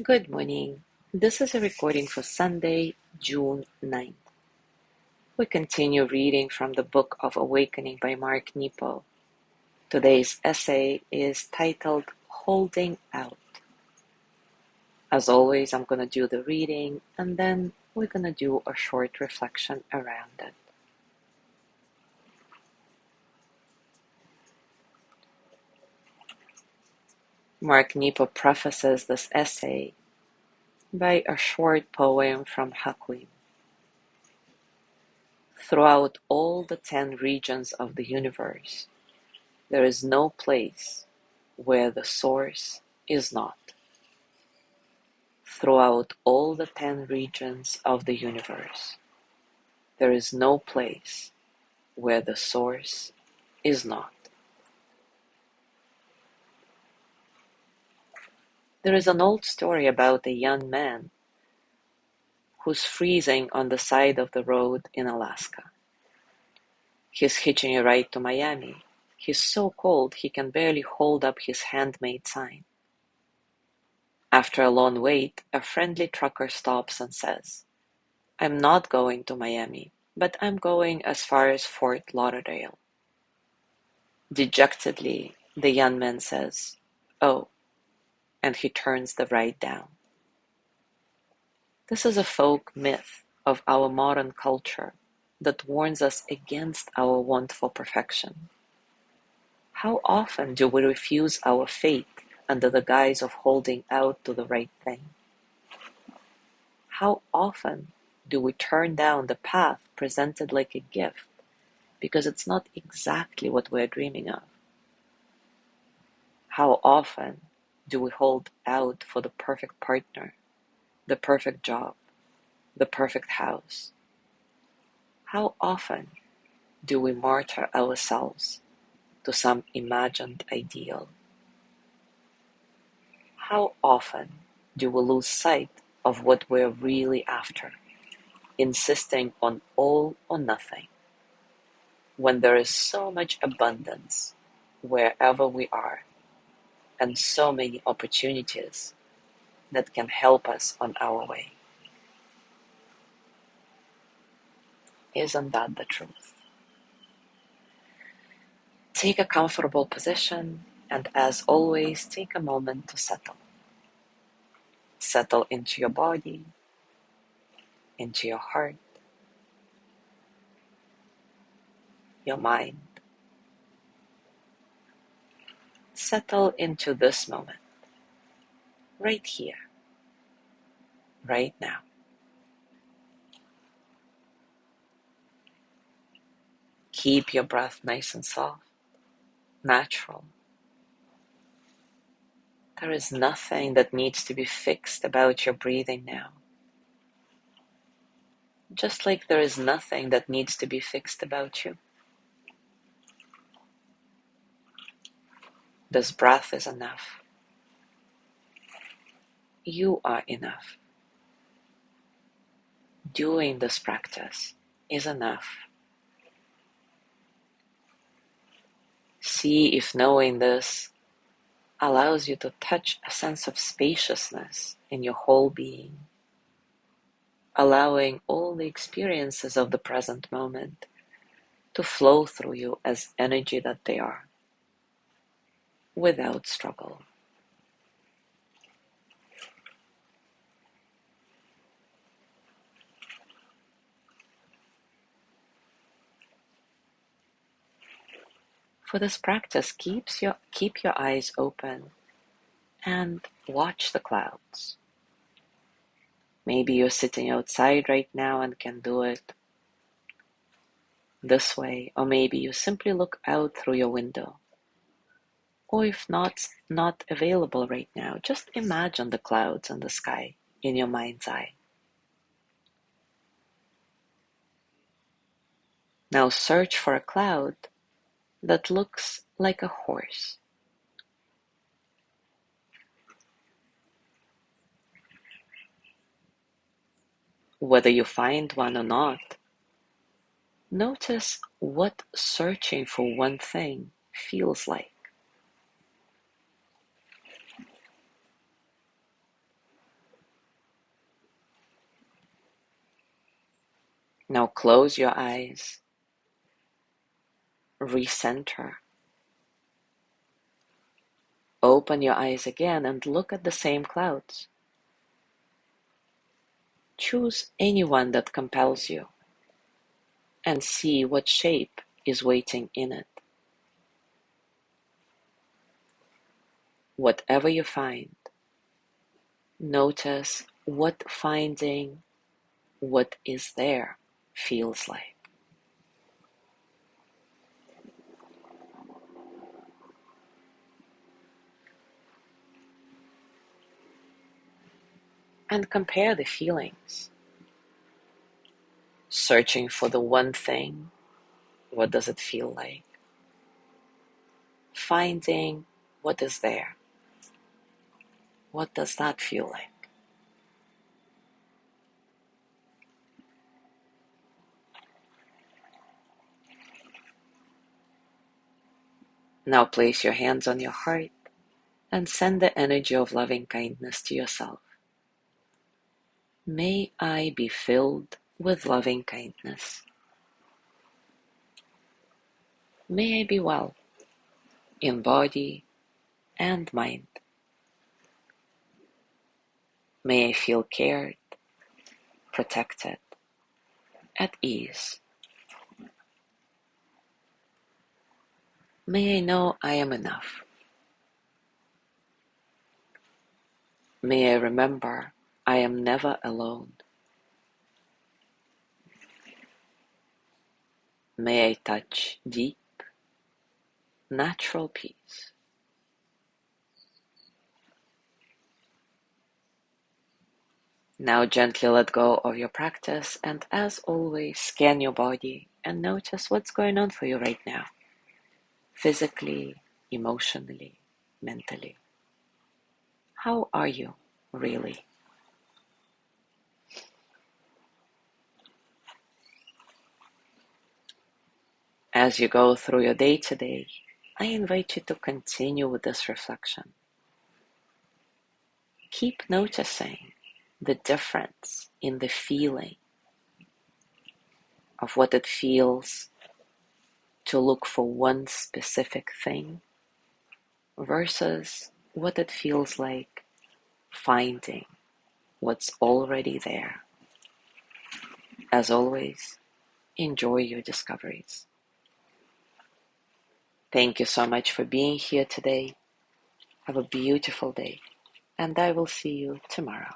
Good morning. This is a recording for Sunday, June 9th. We continue reading from the Book of Awakening by Mark Nepo. Today's essay is titled Holding Out. As always, I'm going to do the reading and then we're going to do a short reflection around it. Mark Nepo prefaces this essay by a short poem from Hakuin. Throughout all the 10 regions of the universe, there is no place where the source is not. Throughout all the 10 regions of the universe, there is no place where the source is not. There is an old story about a young man who's freezing on the side of the road in Alaska. He's hitching a ride to Miami. He's so cold he can barely hold up his handmade sign. After a long wait, a friendly trucker stops and says, "I'm not going to Miami, but I'm going as far as Fort Lauderdale." Dejectedly, the young man says, "Oh," and he turns the ride down. This is a folk myth of our modern culture that warns us against our want for perfection. How often do we refuse our fate under the guise of holding out to the right thing? How often do we turn down the path presented like a gift because it's not exactly what we're dreaming of? How often do we hold out for the perfect partner, the perfect job, the perfect house? How often do we martyr ourselves to some imagined ideal? How often do we lose sight of what we're really after, insisting on all or nothing, when there is so much abundance wherever we are, and so many opportunities that can help us on our way? Isn't that the truth? Take a comfortable position, and as always, take a moment to settle. Settle into your body, into your heart, your mind. Settle into this moment, right here, right now. Keep your breath nice and soft, natural. There is nothing that needs to be fixed about your breathing now. Just like there is nothing that needs to be fixed about you. This breath is enough. You are enough. Doing this practice is enough. See if knowing this allows you to touch a sense of spaciousness in your whole being, allowing all the experiences of the present moment to flow through you as energy that they are, without struggle. For this practice, keep your eyes open and watch the clouds. Maybe you're sitting outside right now and can do it this way, or maybe you simply look out through your window. Or if not available right now, just imagine the clouds and the sky in your mind's eye. Now search for a cloud that looks like a horse. Whether you find one or not, notice what searching for one thing feels like. Now close your eyes, recenter, open your eyes again and look at the same clouds. Choose any one that compels you and see what shape is waiting in it. Whatever you find, notice what finding what is there feels like. And compare the feelings. Searching for the one thing, what does it feel like? Finding what is there, what does that feel like? Now place your hands on your heart and send the energy of loving kindness to yourself. May I be filled with loving kindness. May I be well in body and mind. May I feel cared, protected, at ease. May I know I am enough. May I remember I am never alone. May I touch deep, natural peace. Now gently let go of your practice and, as always, scan your body and notice what's going on for you right now. Physically, emotionally, mentally. How are you really? As you go through your day today, I invite you to continue with this reflection. Keep noticing the difference in the feeling of what it feels to look for one specific thing versus what it feels like finding what's already there. As always, enjoy your discoveries. Thank you so much for being here today. Have a beautiful day, and I will see you tomorrow.